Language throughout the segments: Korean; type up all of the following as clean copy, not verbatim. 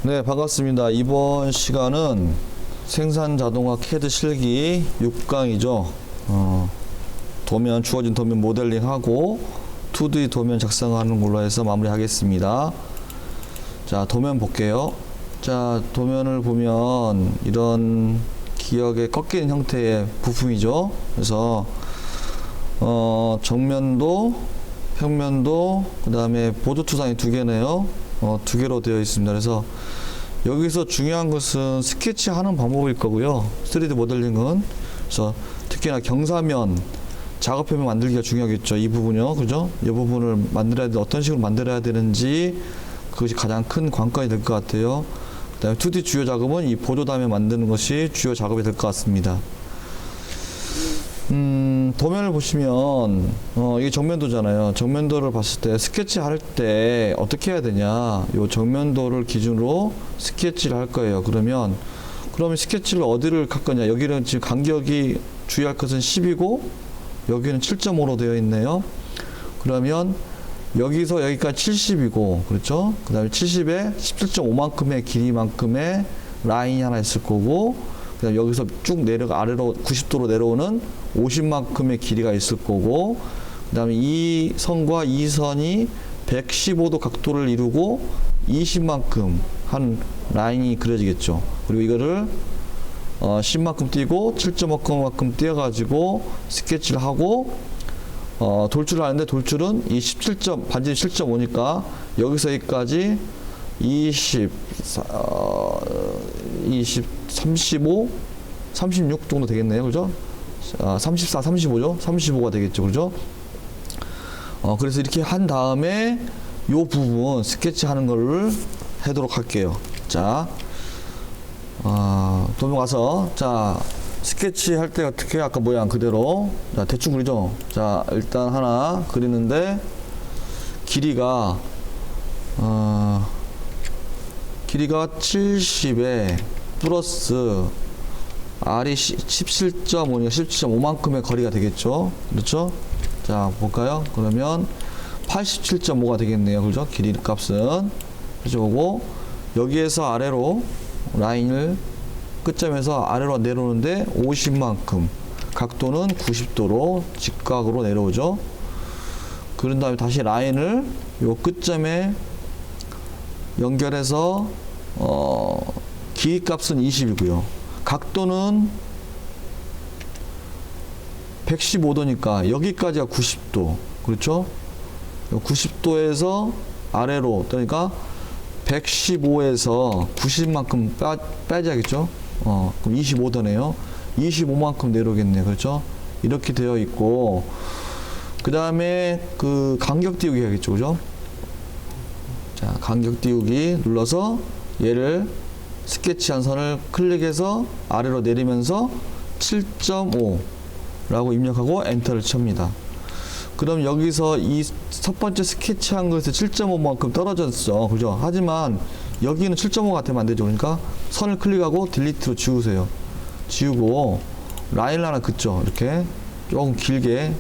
네, 반갑습니다. 이번 시간은 생산 자동화 CAD 실기 6강이죠. 주어진 도면 모델링하고 2D 도면 작성하는 걸로 해서 마무리하겠습니다. 자, 도면 볼게요. 자, 도면을 보면 이런 기역에 꺾이는 형태의 부품이죠. 그래서 정면도, 평면도, 그 다음에 보조 투상이 두 개네요. 두 개로 되어 있습니다. 그래서 여기서 중요한 것은 스케치하는 방법일 거고요. 3D 모델링은. 그래서 특히나 경사면, 작업표면 만들기가 중요하겠죠. 이 부분이요. 그죠? 이 부분을 만들어야 돼. 어떤 식으로 만들어야 되는지 그것이 가장 큰 관건이 될 것 같아요. 그 다음에 2D 주요 작업은 이 보조 다면 만드는 것이 주요 작업이 될 것 같습니다. 도면을 보시면 이게 정면도잖아요. 정면도를 봤을 때 스케치 할 때 어떻게 해야 되냐, 요 정면도를 기준으로 스케치를 할 거예요. 그러면 스케치를 어디를 갈 거냐, 여기는 지금 간격이 주의할 것은 10이고 여기는 7.5로 되어 있네요. 그러면 여기서 여기까지 70이고, 그렇죠? 그 다음에 70에 17.5만큼의 길이만큼의 라인이 하나 있을 거고, 그 다음에 여기서 쭉 내려가 아래로 90도로 내려오는 50만큼의 길이가 있을 거고, 그 다음에 이 선과 이 선이 115도 각도를 이루고 20만큼 한 라인이 그려지겠죠. 그리고 이거를 10만큼 띄고 7.5만큼 띄어가지고 스케치를 하고, 돌출을 하는데, 돌출은 이 17점, 반지름 7.5니까 여기서 여기까지 35, 36 정도 되겠네요. 그죠? 34, 35죠? 35가 되겠죠. 그죠? 그래서 이렇게 한 다음에 요 부분 스케치 하는 거를 하도록 할게요. 자, 도면 가서, 자, 스케치 할 때 어떻게, 아까 모양 그대로, 자, 대충 그리죠? 자, 일단 하나 그리는데, 길이가 70에 플러스 R이 17.5니까 17.5만큼의 거리가 되겠죠? 그렇죠? 자, 볼까요? 그러면 87.5가 되겠네요. 그죠? 길이 값은. 그죠? 오고, 여기에서 아래로 라인을 끝점에서 아래로 내려오는데 50만큼, 각도는 90도로 직각으로 내려오죠. 그런 다음에 다시 라인을 요 끝점에 연결해서 길이 값은 20이고요. 각도는 115도니까 여기까지가 90도. 그렇죠? 90도에서 아래로, 그러니까 115에서 90만큼 빼줘야겠죠? 그럼 25도네요. 25만큼 내려오겠네요. 그렇죠? 이렇게 되어 있고, 그 다음에 그 간격 띄우기 해야겠죠. 그죠? 자, 간격 띄우기 눌러서 얘를 스케치한 선을 클릭해서 아래로 내리면서 7.5 라고 입력하고 엔터를 칩니다. 그럼 여기서 이 첫 번째 스케치한 것에서 7.5만큼 떨어졌어. 그죠? 하지만 여기는 7.5가 되면 안 되죠. 그러니까 선을 클릭하고 딜리트로 지우세요. 지우고 라인을 하나 긋죠. 이렇게 조금 길게,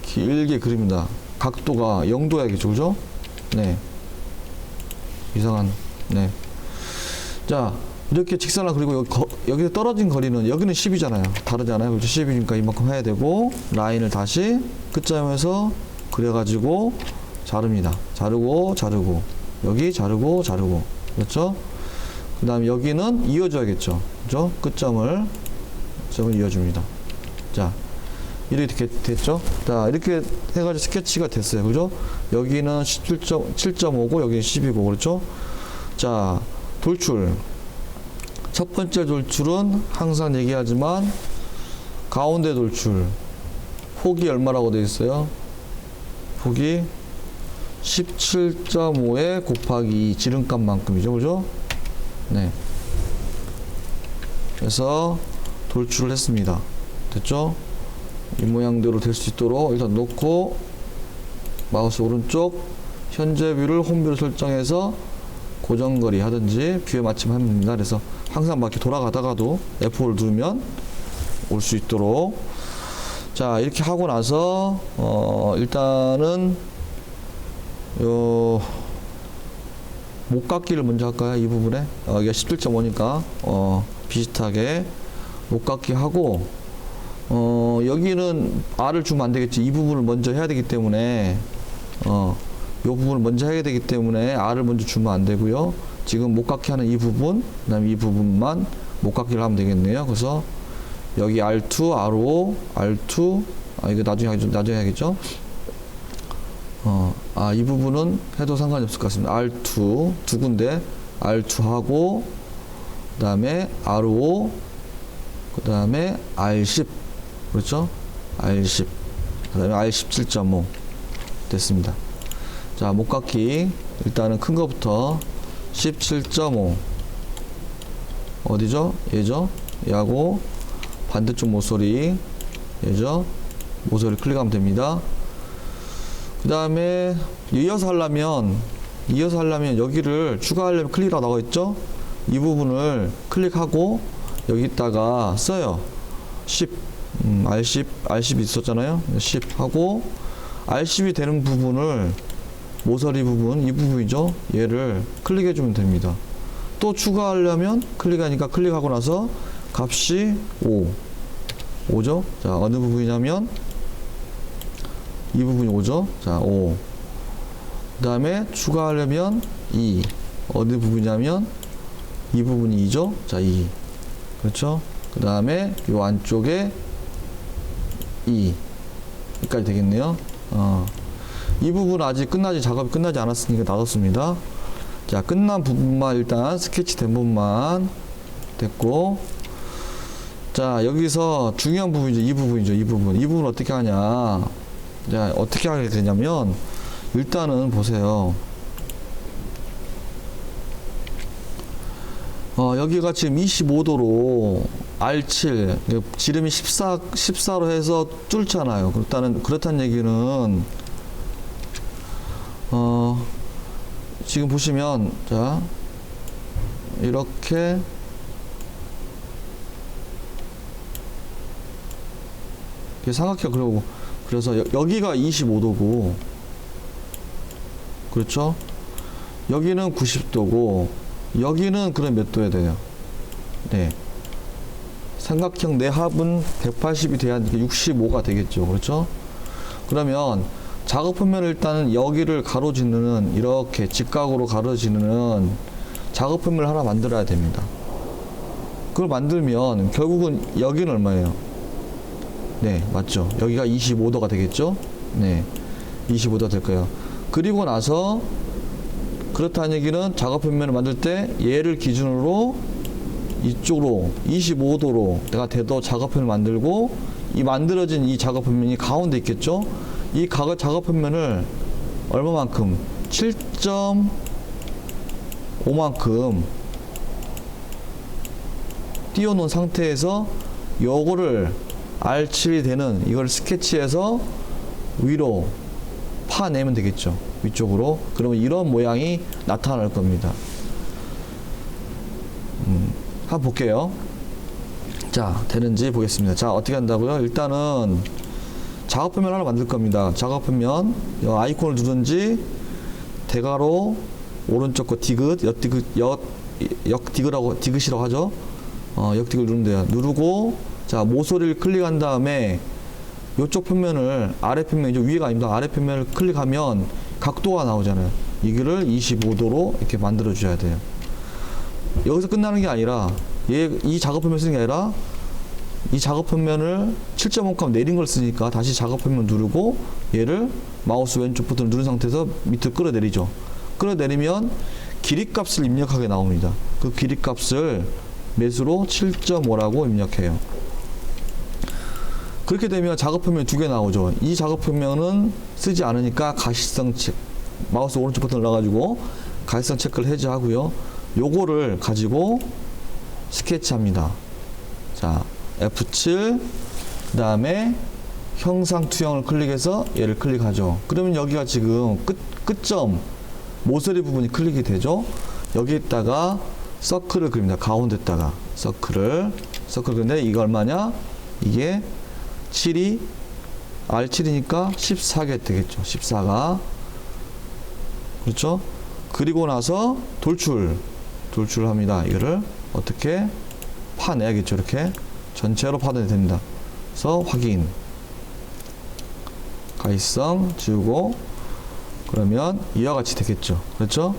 길게 그립니다. 각도가 0도야겠죠. 그죠? 네. 이상한, 네. 자, 이렇게 직선을 그리고 여기서 떨어진 거리는, 여기는 10이잖아요. 다르잖아요. 그렇죠? 10이니까 이만큼 해야 되고, 라인을 다시 끝점에서 그려가지고 자릅니다. 자르고, 여기 자르고, 그렇죠? 그 다음에 여기는 이어줘야겠죠. 그죠? 끝점을 이어줍니다. 자, 이렇게 됐죠? 자, 이렇게 해가지고 스케치가 됐어요. 그죠? 여기는 7.5고, 여기는 10이고, 그렇죠? 자, 돌출. 첫 번째 돌출은 항상 얘기하지만, 가운데 돌출. 폭이 얼마라고 되어 있어요? 폭이 17.5에 곱하기 2, 지름값만큼이죠. 그죠? 네. 그래서 돌출을 했습니다. 됐죠? 이 모양대로 될 수 있도록 일단 놓고, 마우스 오른쪽 현재 뷰를 홈뷰로 설정해서 고정거리 하든지 뷰에 맞추면 합니다. 그래서 항상 막 이렇게 돌아가다가도 F5를 누르면 올 수 있도록. 자, 이렇게 하고 나서 일단은 요 목깎기를 먼저 할까요? 이 부분에 여기가 17.5니까 비슷하게 목깎기 하고 여기는 R을 주면 안 되겠지. 이 부분을 먼저 해야 되기 때문에 요 부분을 먼저 해야 되기 때문에 R을 먼저 주면 안 되고요. 지금 목깎기 하는 이 부분, 그 다음에 이 부분만 목깎기를 하면 되겠네요. 그래서 여기 R2, R5, R2, 이거 나중에 해야겠죠? 이 부분은 해도 상관이 없을 것 같습니다. R2, 두 군데, R2 하고, 그 다음에 R5, 그 다음에 R10, 그렇죠? R10, 그 다음에 R17.5 됐습니다. 자, 목깎기 일단은 큰 거부터 17.5 어디죠? 얘죠? 얘하고 반대쪽 모서리 얘죠? 모서리 클릭하면 됩니다. 그 다음에 이어서 하려면 여기를 추가하려면 클릭이라고 나와 있죠? 이 부분을 클릭하고 여기다가 써요. 10 R10 있었잖아요. 10 하고 R10이 되는 부분을 모서리 부분, 이 부분이죠. 얘를 클릭해 주면 됩니다. 또 추가하려면 클릭하니까 클릭하고 나서 값이 5죠. 자, 어느 부분이냐면 이 부분이 5죠. 자, 5. 그 다음에 추가하려면 2. 어느 부분이냐면 이 부분이 2죠. 자, 2. 그렇죠. 그 다음에 요 안쪽에 2. 여기까지 되겠네요. 이 부분 아직 작업이 끝나지 않았으니까 놔뒀습니다. 자, 끝난 부분만 일단 스케치 된 부분만 됐고, 자, 여기서 중요한 부분이죠. 이 부분이죠. 이 부분 어떻게 하냐. 자, 어떻게 하게 되냐면 일단은 보세요. 여기가 지금 25도로 R7 지름이 14로 해서 뚫잖아요. 그렇다는 얘기는 지금 보시면 자, 이렇게 삼각형 그리고 그래서 여기가 25도고 그렇죠? 여기는 90도고 여기는 그럼 몇 도야 돼요? 네. 삼각형 내합은 180이 돼야 65가 되겠죠. 그렇죠? 그러면 작업표면을 일단은 여기를 가로지르는 이렇게 직각으로 가로지르는 작업표면을 하나 만들어야 됩니다. 그걸 만들면 결국은 여기는 얼마예요? 네, 맞죠. 여기가 25도가 되겠죠. 네, 25도가 될 거예요. 그리고 나서 그렇다는 얘기는 작업표면을 만들 때 얘를 기준으로 이쪽으로 25도로 내가 대도 작업표면을 만들고 이 만들어진 이 작업표면이 가운데 있겠죠. 이 작업표면을 얼마만큼? 7.5만큼 띄워놓은 상태에서 요거를 R7이 되는 이걸 스케치해서 위로 파내면 되겠죠. 위쪽으로. 그러면 이런 모양이 나타날 겁니다. 한번 볼게요. 자, 되는지 보겠습니다. 자, 어떻게 한다고요? 일단은 작업표면 하나 만들 겁니다. 작업표면 아이콘을 누른지 대괄호 오른쪽 거 디귿, 역디귿이라고 하죠. 역디귿 누르면 돼요. 누르고 자, 모서리를 클릭한 다음에 이쪽 표면을 아래 표면이죠. 위가 아닙니다. 아래 표면을 클릭하면 각도가 나오잖아요. 이거를 25도로 이렇게 만들어 줘야 돼요. 여기서 끝나는 게 아니라 이 작업표면 쓰는 게 아니라 이 작업표면을 7.5칸 내린 걸 쓰니까 다시 작업표면 누르고 얘를 마우스 왼쪽 버튼을 누른 상태에서 밑으로 끌어내리죠. 끌어내리면 길이값을 입력하게 나옵니다. 그 길이값을 매수로 7.5라고 입력해요. 그렇게 되면 작업표면 두 개 나오죠. 이 작업표면은 쓰지 않으니까 가시성 체크, 마우스 오른쪽 버튼을 눌러가지고 가시성 체크를 해제하고요. 요거를 가지고 스케치합니다. 자, F7 그 다음에 형상 투영을 클릭해서 얘를 클릭하죠. 그러면 여기가 지금 끝점 모서리 부분이 클릭이 되죠. 여기에다가 서클을 그립니다. 가운데다가 서클을 그리는데 이거 얼마냐? 이게 7이 R7이니까 14개 되겠죠. 14가 그렇죠? 그리고 나서 돌출합니다. 이거를 어떻게 파내야겠죠. 이렇게 전체로 파내야 됩니다. 그래서 확인, 가이성 지우고, 그러면 이와 같이 되겠죠. 그렇죠?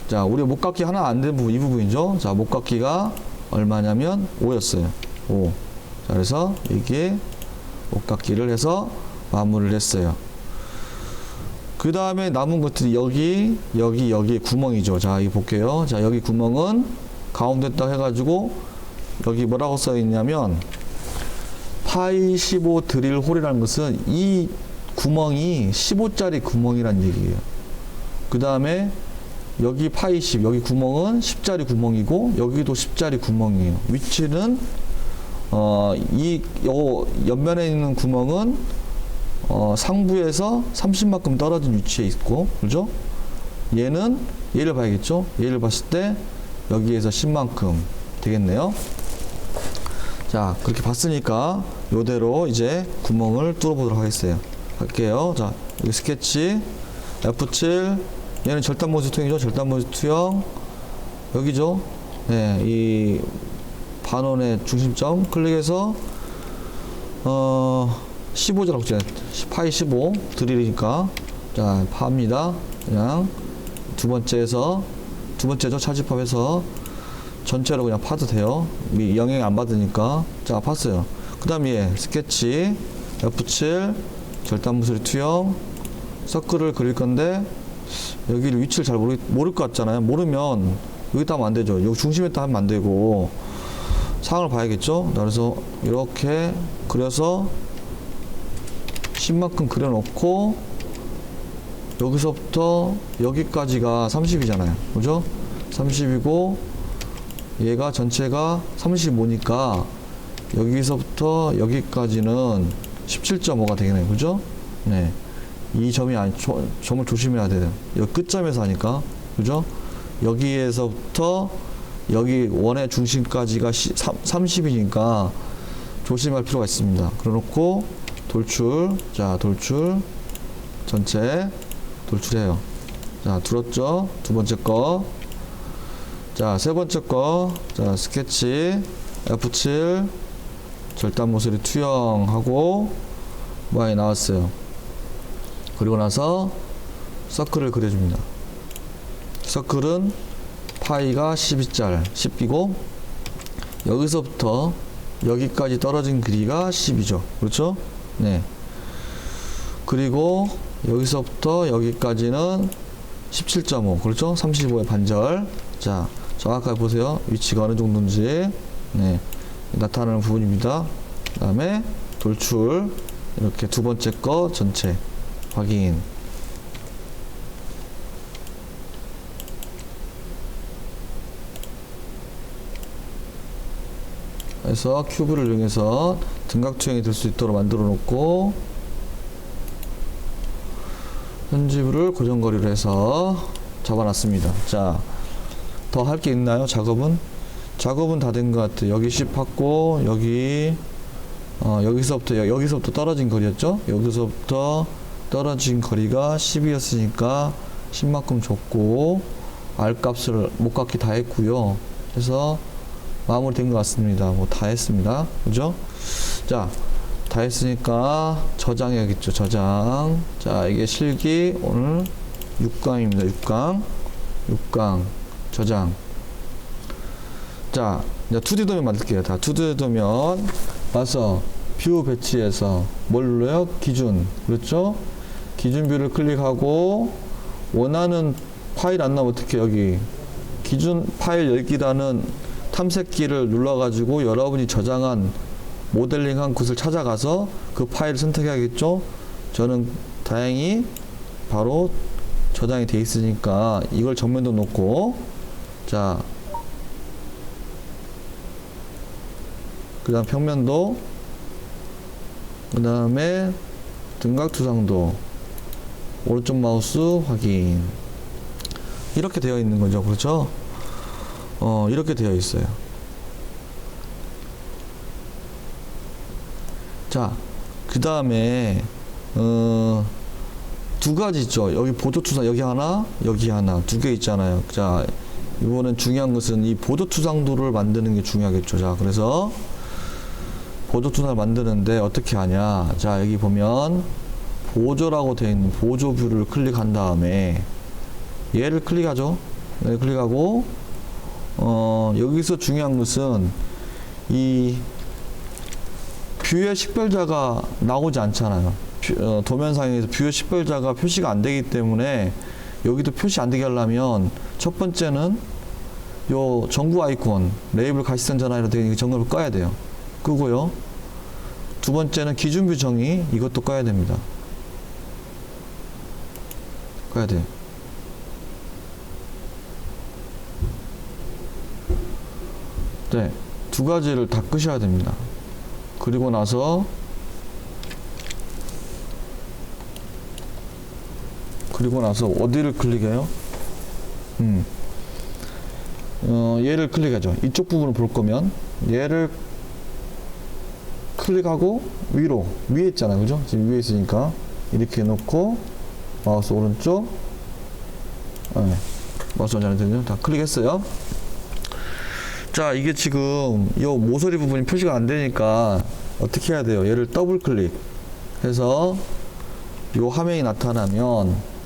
자, 우리 목깎이 하나 안 된 부분, 이 부분이죠. 자, 목깎이가 얼마냐면 5였어요. 5. 자, 그래서 이게 목깎이를 해서 마무리를 했어요. 그 다음에 남은 것들이 여기 구멍이죠. 자, 이 볼게요. 자, 여기 구멍은 가운데다 해가지고 여기 뭐라고 써 있냐면 파이 15 드릴 홀이라는 것은 이 구멍이 15짜리 구멍이란 얘기예요. 그 다음에 여기 파이 10, 여기 구멍은 10짜리 구멍이고 여기도 10짜리 구멍이에요. 위치는 이 옆면에 있는 구멍은 상부에서 30만큼 떨어진 위치에 있고, 그죠? 얘를 봐야겠죠? 얘를 봤을 때 여기에서 10만큼 되겠네요. 자, 그렇게 봤으니까 요대로 이제 구멍을 뚫어보도록 할게요. 자, 여기 스케치 F7, 얘는 절단모지 투영이죠. 절단모지 투영 여기죠. 네, 이 반원의 중심점 클릭해서 15죠. 파이 15 드릴이니까 자, 파입니다. 그냥 두 번째죠. 차집합해서 전체로 그냥 파도 돼요. 영향 안 받으니까. 자, 팠어요. 그 다음에 스케치 F7 절단무술 투영 서클을 그릴 건데 여기를 위치를 잘 모를 것 같잖아요. 모르면 여기다 하면 안 되죠. 여기 중심에다 하면 안 되고 상을 봐야겠죠. 그래서 이렇게 그려서 10만큼 그려놓고 여기서부터 여기까지가 30이잖아요. 그죠? 30이고 얘가 전체가 35니까 여기서부터 여기까지는 17.5가 되겠네요. 그죠? 네. 이 점이 점을 조심해야 돼요. 여기 끝점에서 하니까. 그죠? 여기에서부터 여기 원의 중심까지가 30이니까 조심할 필요가 있습니다. 그래놓고 자, 돌출 전체 돌출해요. 자, 들었죠? 두 번째 거. 자, 세 번째 거. 자, 스케치 F7 절단 모서리 투영하고 많이 나왔어요. 그리고 나서 서클을 그려줍니다. 서클은 파이가 10이고 여기서부터 여기까지 떨어진 길이가 10이죠. 그렇죠? 네. 그리고 여기서부터 여기까지는 17.5. 그렇죠? 35의 반절. 자, 정확하게 보세요. 위치가 어느 정도인지. 네. 나타나는 부분입니다. 그 다음에 돌출. 이렇게 두 번째 거 전체 확인. 그래서 큐브를 이용해서 등각 투영이 될 수 있도록 만들어 놓고 편집을 고정거리로 해서 잡아놨습니다. 자, 더 할 게 있나요? 작업은 다 된 것 같아요. 여기 10 팠고 여기서부터 떨어진 거리였죠. 여기서부터 떨어진 거리가 10이었으니까 10만큼 줬고 R값을 목깎이 다 했고요. 그래서 마무리 된 것 같습니다. 뭐 다 했습니다. 그죠? 자, 다 했으니까 저장해야겠죠. 저장. 자, 이게 실기 오늘 6강입니다. 6강 저장. 자, 이제 2D 도면 만들게요. 다 2D 도면 와서 뷰 배치해서 뭘 눌러요? 기준. 그렇죠? 기준 뷰를 클릭하고 원하는 파일 안 나오면 어떻게 여기 기준 파일 열기라는 탐색기를 눌러가지고 여러분이 저장한 모델링한 곳을 찾아가서 그 파일을 선택해야겠죠. 저는 다행히 바로 저장이 돼 있으니까 이걸 정면도 놓고, 자, 그 다음 평면도, 그 다음에 등각 두상도, 오른쪽 마우스 확인. 이렇게 되어 있는 거죠. 그렇죠? 이렇게 되어 있어요. 자, 그 다음에 2D 두 가지 있죠. 여기 보조투상 여기 하나, 여기 하나, 두 개 있잖아요. 자, 이거는 중요한 것은 이 보조투상도를 만드는 게 중요하겠죠. 자, 그래서 보조투상을 만드는데 어떻게 하냐. 자, 여기 보면 보조라고 되어 있는 보조뷰를 클릭한 다음에 얘를 클릭하죠. 얘를 클릭하고 여기서 중요한 것은 이 뷰의 식별자가 나오지 않잖아요. 도면상에서 뷰의 식별자가 표시가 안 되기 때문에 여기도 표시 안 되게 하려면 첫 번째는 요 전구 아이콘 레이블 가시성 전환이라 되어 있는 전구를 꺼야 돼요. 끄고요. 두 번째는 기준뷰 정의 이것도 꺼야 됩니다. 꺼야 돼요. 네, 두 가지를 다 끄셔야 됩니다. 그리고 나서 어디를 클릭해요? 얘를 클릭하죠. 이쪽 부분을 볼 거면 얘를 클릭하고 위로, 위에 있잖아요. 그죠? 지금 위에 있으니까 이렇게 놓고 마우스 오른쪽, 네, 마우스 오른쪽 다 클릭했어요. 자, 이게 지금 이 모서리 부분이 표시가 안 되니까 어떻게 해야 돼요? 얘를 더블 클릭해서 이 화면이 나타나면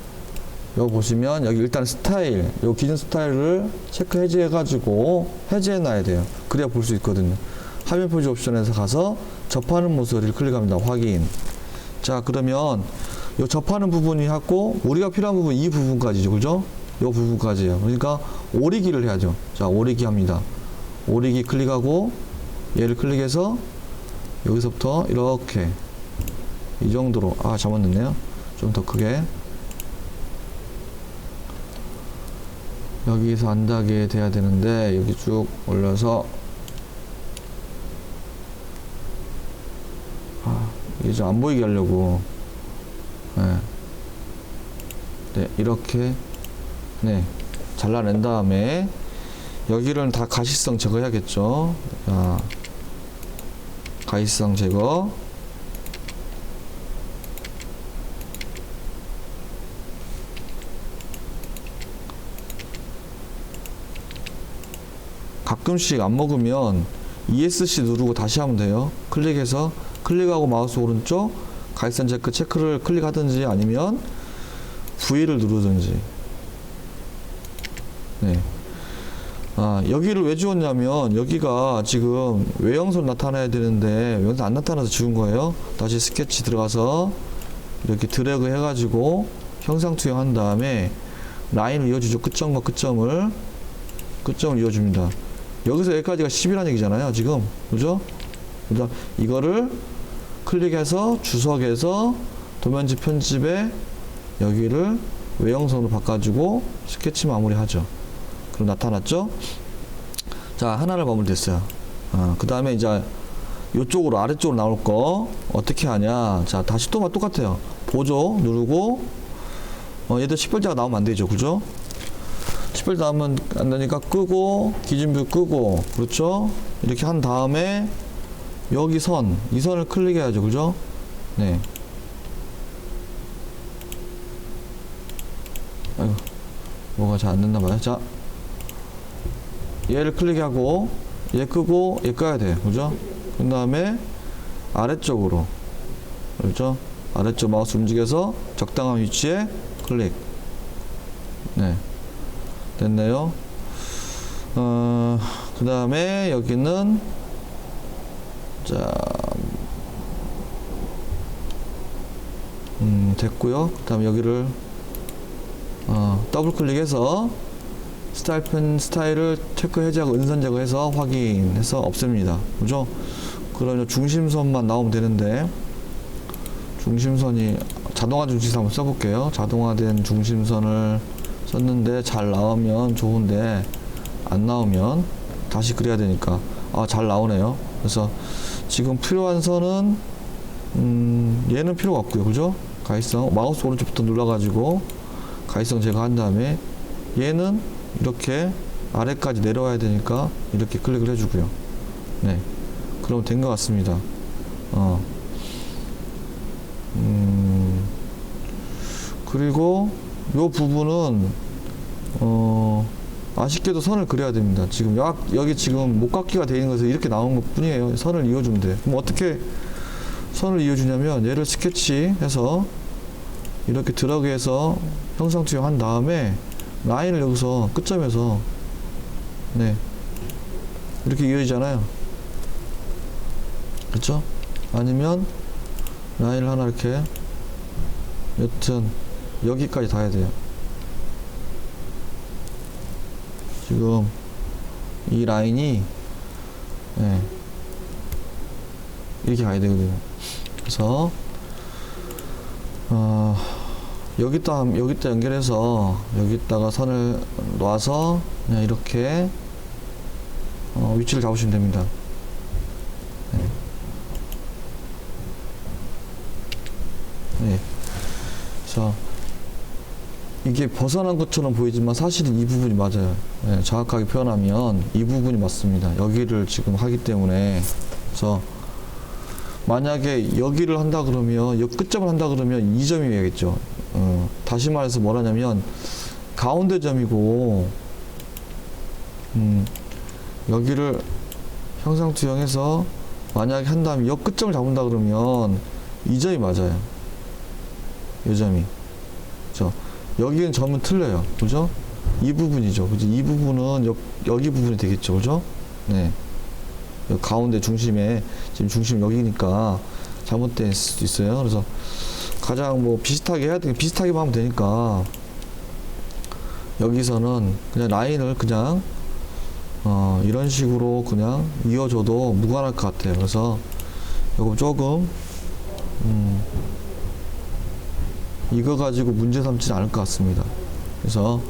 여기 보시면 여기 일단 스타일, 요 기준 스타일을 체크 해제해 가지고 해제해 놔야 돼요. 그래야 볼 수 있거든요. 화면 표시 옵션에서 가서 접하는 모서리를 클릭합니다. 확인. 자, 그러면 요 접하는 부분이 하고 우리가 필요한 부분 이 부분까지죠. 그죠? 요 부분까지예요. 그러니까 오리기를 해야죠. 자, 오리기 합니다. 오리기 클릭하고 얘를 클릭해서 여기서부터 이렇게 이 정도로, 아, 잘못 넣네요. 좀 더 크게 여기서 안 닿게 돼야 되는데 여기 쭉 올려서, 이게 좀 안 보이게 하려고, 네, 이렇게, 네, 잘라낸 다음에 여기를 다 가시성 제거해야겠죠. 자, 가시성 제거. 가끔씩 안 먹으면 ESC 누르고 다시 하면 돼요. 클릭해서 클릭하고 마우스 오른쪽 가시성 체크를 클릭하든지 아니면 V를 누르든지. 네. 여기를 왜 지웠냐면 여기가 지금 외형선 나타나야 되는데 외형선 안 나타나서 지운 거예요. 다시 스케치 들어가서 이렇게 드래그 해가지고 형상 투영한 다음에 라인을 이어주죠. 끝점과 끝점을 이어줍니다. 여기서 여기까지가 10이라는 얘기잖아요. 지금. 그죠? 그다음 이거를 클릭해서 주석에서 도면지 편집에 여기를 외형선으로 바꿔주고 스케치 마무리 하죠. 그럼 나타났죠? 자, 하나를 마무리됐어요. 그 다음에 이제 이쪽으로 아래쪽으로 나올 거 어떻게 하냐. 자, 다시 또 똑같아요. 보조 누르고 얘들 식별자가 나오면 안 되죠. 그죠? 식별자 나오면 안 되니까 끄고 기준뷰 끄고, 그렇죠? 이렇게 한 다음에 여기 이 선을 클릭해야죠. 그죠? 네. 아이고, 뭐가 잘 안 됐나 봐요. 자, 얘를 클릭하고 얘 끄고 얘 꺼야 돼요. 그죠? 그 다음에 아래쪽으로, 그렇죠? 아래쪽 마우스 움직여서 적당한 위치에 클릭. 네, 됐네요. 그 다음에 여기는, 자, 됐고요. 그 다음에 여기를 더블 클릭해서 스타일을 체크 해제하고 은선 제거해서 확인해서 없앱니다. 그죠? 그러면 중심선만 나오면 되는데, 중심선이 자동화 중심선 한번 써볼게요. 자동화된 중심선을 썼는데 잘 나오면 좋은데 안 나오면 다시 그려야 되니까, 잘 나오네요. 그래서 지금 필요한 선은 얘는 필요가 없고요. 그죠? 가시성 마우스 오른쪽부터 눌러가지고 가시성 제거한 다음에 얘는 이렇게 아래까지 내려와야 되니까 이렇게 클릭을 해주고요. 네, 그럼 된 것 같습니다. 그리고 요 부분은 아쉽게도 선을 그려야 됩니다. 지금 여기 지금 목깎이가 되어 있는 것에서 이렇게 나온 것 뿐이에요. 선을 이어주면 돼요. 그럼 어떻게 선을 이어주냐면 얘를 스케치해서 이렇게 드래그해서 형상 투영한 다음에 라인을 여기서 끝점에서 네 이렇게 이어지잖아요. 그렇죠? 아니면 라인을 하나 이렇게 여튼 여기까지 다 해야 돼요. 지금 이 라인이 네, 이렇게 가야 되거든요. 그래서 여기다 연결해서 여기다가 선을 놔서 그냥 이렇게 위치를 잡으시면 됩니다. 네. 네. 그래서 이게 벗어난 것처럼 보이지만 사실은 이 부분이 맞아요. 네, 정확하게 표현하면 이 부분이 맞습니다. 여기를 지금 하기 때문에. 그래서 만약에 여기를 한다 그러면 여 끝점을 한다 그러면 이 점이 되겠죠. 다시 말해서 뭐라냐면 가운데 점이고 여기를 형상 투영해서 만약에 한 다음에 여 끝점을 잡는다 그러면 이 점이 맞아요. 이 점이. 그렇죠? 여기는 점은 틀려요. 그죠? 이 부분이죠. 그죠? 이 부분은 여기 부분이 되겠죠. 그죠? 네. 가운데 중심에, 지금 중심 여기니까 잘못될 수도 있어요. 그래서 가장 뭐 비슷하게 해야 돼. 비슷하게만 하면 되니까 여기서는 그냥 라인을 그냥 이런 식으로 그냥 이어줘도 무관할 것 같아요. 그래서 요거 조금 이거 가지고 문제 삼지는 않을 것 같습니다. 그래서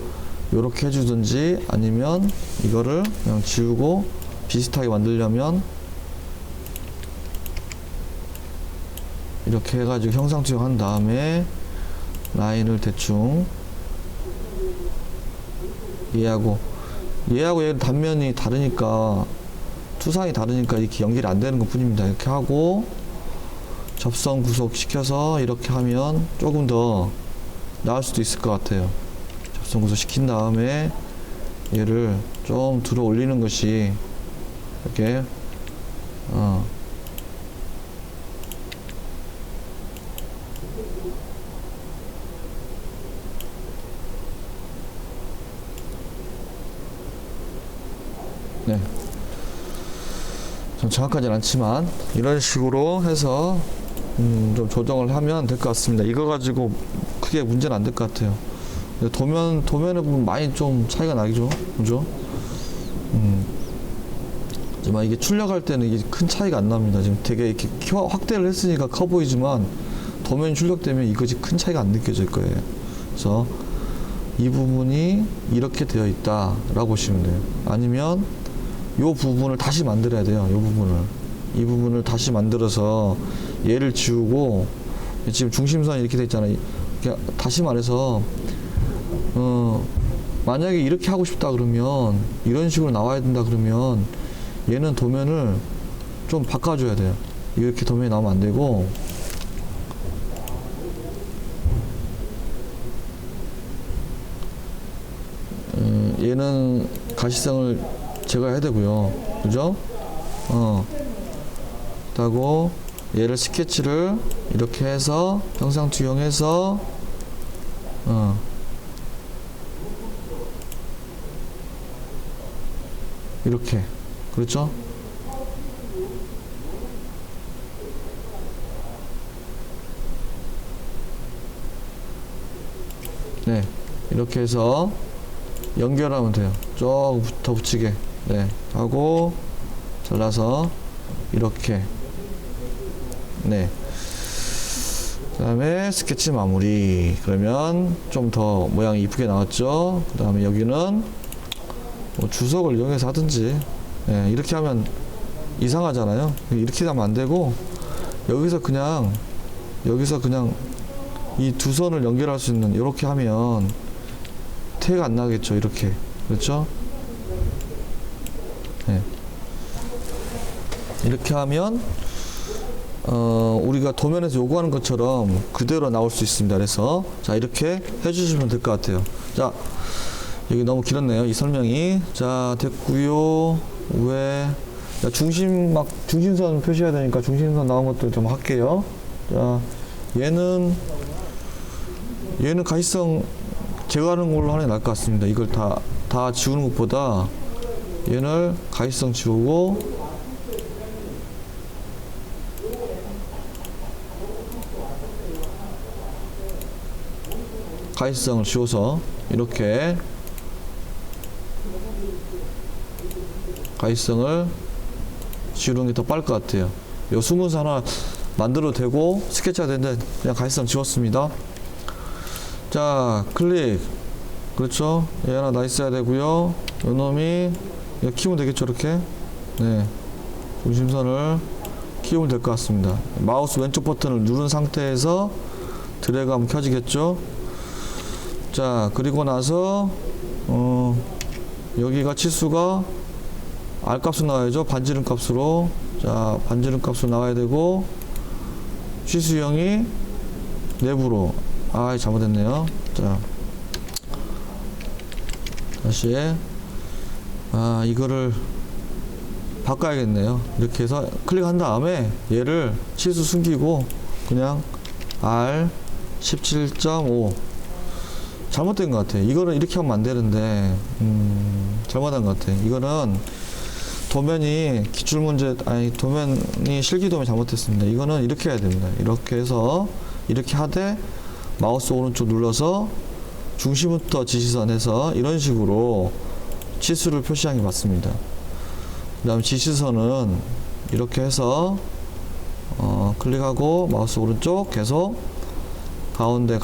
요렇게 해주든지 아니면 이거를 그냥 지우고 비슷하게 만들려면 이렇게 해가지고 형상 투영한 다음에 라인을 대충 얘하고 얘는 단면이 다르니까 투상이 다르니까 이렇게 연결이 안 되는 것 뿐입니다. 이렇게 하고 접선 구속 시켜서 이렇게 하면 조금 더 나을 수도 있을 것 같아요. 접선 구속 시킨 다음에 얘를 좀 들어 올리는 것이 이렇게 네. 좀 정확하진 않지만 이런 식으로 해서 좀 조정을 하면 될 것 같습니다. 이거 가지고 크게 문제는 안 될 것 같아요. 도면에 보면 많이 좀 차이가 나죠, 그죠? 하지만 이게 출력할 때는 이게 큰 차이가 안 납니다. 지금 되게 이렇게 확대를 했으니까 커 보이지만 도면이 출력되면 이것이 큰 차이가 안 느껴질 거예요. 그래서 이 부분이 이렇게 되어 있다라고 보시면 돼요. 아니면 이 부분을 다시 만들어야 돼요. 이 부분을 다시 만들어서 얘를 지우고 지금 중심선이 이렇게 돼 있잖아요. 다시 말해서 만약에 이렇게 하고 싶다 그러면 이런 식으로 나와야 된다 그러면 얘는 도면을 좀 바꿔줘야 돼요. 이렇게 도면이 나오면 안 되고 얘는 가시성을 제거해야 되고요. 그죠? 하고 얘를 스케치를 이렇게 해서 형상 투영해서 이렇게 그렇죠? 네, 이렇게 해서 연결하면 돼요. 쭉 더 붙이게. 네, 하고 잘라서 이렇게. 네. 그 다음에 스케치 마무리. 그러면 좀 더 모양이 이쁘게 나왔죠. 그 다음에 여기는 뭐 주석을 이용해서 하든지. 네, 이렇게 하면 이상하잖아요. 이렇게 하면 안 되고 여기서 그냥 이 두 선을 연결할 수 있는 이렇게 하면 태가 안 나겠죠. 이렇게. 그렇죠? 네. 이렇게 하면 우리가 도면에서 요구하는 것처럼 그대로 나올 수 있습니다. 그래서 자, 이렇게 해주시면 될 것 같아요. 자, 여기 너무 길었네요. 이 설명이. 자, 됐고요. 왜 자, 중심선 표시해야 되니까 중심선 나온 것도 좀 할게요. 자, 얘는 가시성 제거하는 걸로 하는 게 나을 것 같습니다. 이걸 다 지우는 것보다 얘를 가시성 지우고 가시성을 지워서 이렇게 가시성을 지우는 게 더 빠를 것 같아요. 요 수문서 하나 만들어도 되고 스케치가 되는데 그냥 가시성 지웠습니다. 자, 클릭. 그렇죠. 얘 하나 나 있어야 되고요. 요 놈이 이거 키우면 되겠죠. 이렇게. 네, 중심선을 키우면 될 것 같습니다. 마우스 왼쪽 버튼을 누른 상태에서 드래그하면 켜지겠죠. 자, 그리고 나서 여기가 치수가 R 값으로 나와야죠. 반지름 값으로. 자, 반지름 값으로 나와야 되고 치수형이 내부로. 아, 잘못했네요. 자, 다시 이거를 바꿔야겠네요. 이렇게 해서 클릭한 다음에 얘를 치수 숨기고 그냥 R 17.5 잘못된 것 같아요. 이거는 이렇게 하면 안 되는데 잘못한 것 같아요. 이거는 도면이 기출문제 도면이 실기도면 잘못했습니다. 이거는 이렇게 해야 됩니다. 이렇게 해서 이렇게 하되 마우스 오른쪽 눌러서 중심부터 지시선에서 이런 식으로 치수를 표시한 게 맞습니다. 그 다음에 지시선은 이렇게 해서 클릭하고 마우스 오른쪽 계속 가운데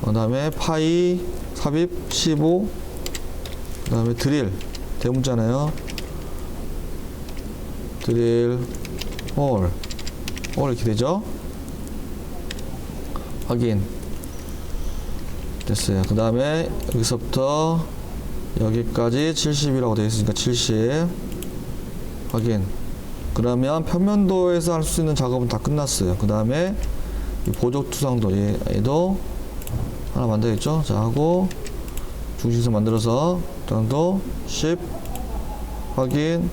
그 다음에 파이 삽입 15 그 다음에 드릴 대문자네요. 드릴 홀 이렇게 되죠. 확인 됐어요. 그 다음에 여기서부터 여기까지 70이라고 되어 있으니까 70 확인. 그러면 평면도에서 할 수 있는 작업은 다 끝났어요. 그 다음에 이 보조 투상도 얘도 하나 만들겠죠. 자, 하고 중심선 만들어서 투상도 10 확인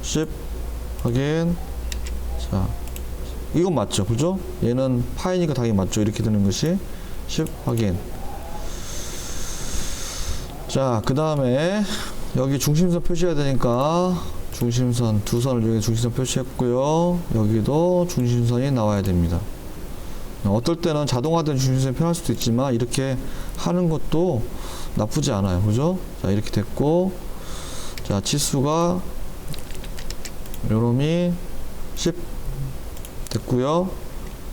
10 확인. 자, 이건 맞죠, 그죠? 얘는 파이니까 당연히 맞죠. 이렇게 되는 것이 10 확인. 자, 그 다음에 여기 중심선 표시해야 되니까 중심선 두 선을 이용해 중심선 표시했고요. 여기도 중심선이 나와야 됩니다. 어떨 때는 자동화된 중심선이 편할 수도 있지만 이렇게 하는 것도 나쁘지 않아요, 그죠? 자, 이렇게 됐고, 자, 치수가 요놈이 10 됐고요.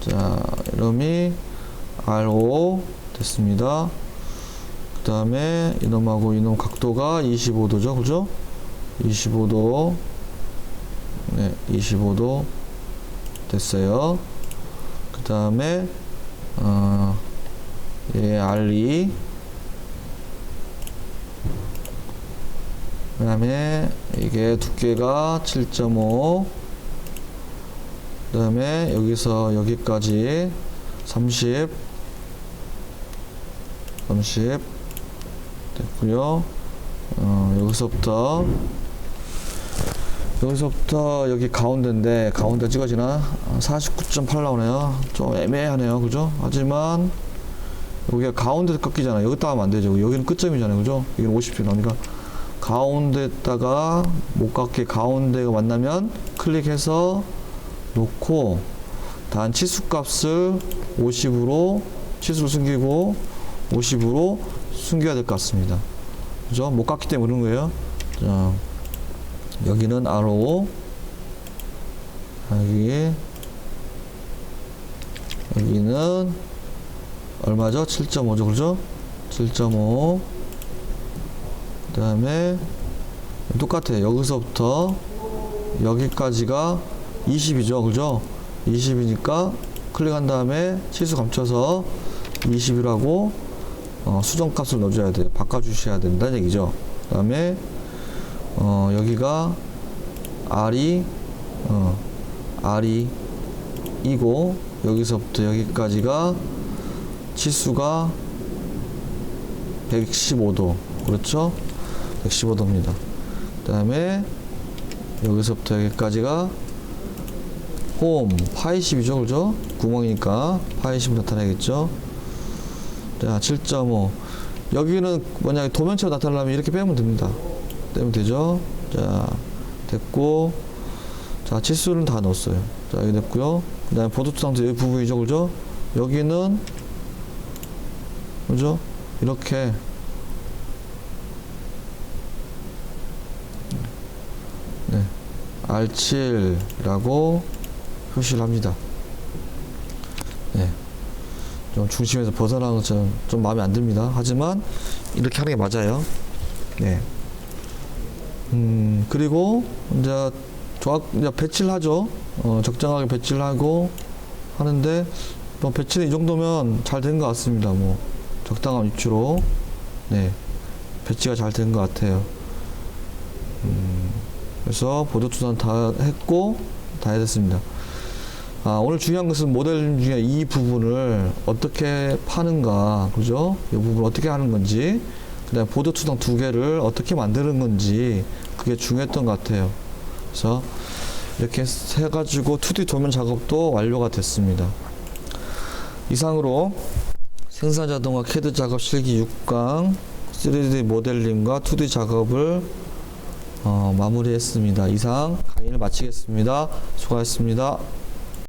자, 이놈이 R5 됐습니다. 그 다음에 이놈하고 이놈 각도가 25도죠, 그죠? 25도. 네, 25도 됐어요. 그 다음에 얘 R2. 그 다음에 이게 두께가 7.5. 그 다음에 여기서 여기까지 30 됐고요. 여기서부터 여기 가운데인데 가운데 찍어지나? 49.8 나오네요. 좀 애매하네요, 그죠? 하지만 여기가 가운데 꺾이잖아요. 여기다 하면 안 되죠. 여기는 끝점이잖아요, 그죠? 여기는 50도 나오니까 가운데다가 못 깎게 가운데가 만나면 클릭해서 놓고 단 치수값을 50으로 치수를 숨기고 50으로 숨겨야 될 것 같습니다. 그죠? 못 갔기 때문에 그런 거예요. 자, 여기는 R5 여기는 얼마죠? 7.5죠, 그죠? 7.5 그 다음에 똑같아요. 여기서부터 여기까지가 20이죠, 그죠? 20이니까 클릭한 다음에 치수 감춰서 20이라고 수정값을 넣어줘야 돼요. 바꿔주셔야 된다는 얘기죠. 그 다음에 여기가 R이 R이 이고 여기서부터 여기까지가 치수가 115도 그렇죠? 115도입니다. 그 다음에 여기서부터 여기까지가 홈 파이 10이죠 그죠? 구멍이니까 파이 10 나타나겠죠? 자 7.5 여기는 만약에 도면체로 나타나려면 이렇게 빼면 됩니다. 빼면 되죠? 자 됐고 자 치수는 다 넣었어요. 자 여기 됐고요. 그 다음에 보도투 상태 여기 부분이죠 그죠? 여기는 그죠? 이렇게 네, R7라고 표시를 합니다. 네, 좀 중심에서 벗어나는 것처럼 좀 마음에 안 듭니다. 하지만 이렇게 하는 게 맞아요. 네. 그리고 이제 이제 배치를 하죠. 적정하게 배치를 하고 하는데 뭐 배치는 이 정도면 잘 된 것 같습니다. 뭐 적당한 위치로 네 배치가 잘 된 것 같아요. 그래서 보드 투선 다 했고 다 해냈습니다. 오늘 중요한 것은 모델 중에 이 부분을 어떻게 파는가 그죠? 이 부분을 어떻게 하는 건지 그 다음에 보드 투성 두 개를 어떻게 만드는 건지 그게 중요했던 것 같아요. 그래서 이렇게 해가지고 2D 도면 작업도 완료가 됐습니다. 이상으로 생산자동화 CAD 작업 실기 6강 3D 모델링과 2D 작업을 마무리했습니다. 이상 강의를 마치겠습니다. 수고하셨습니다.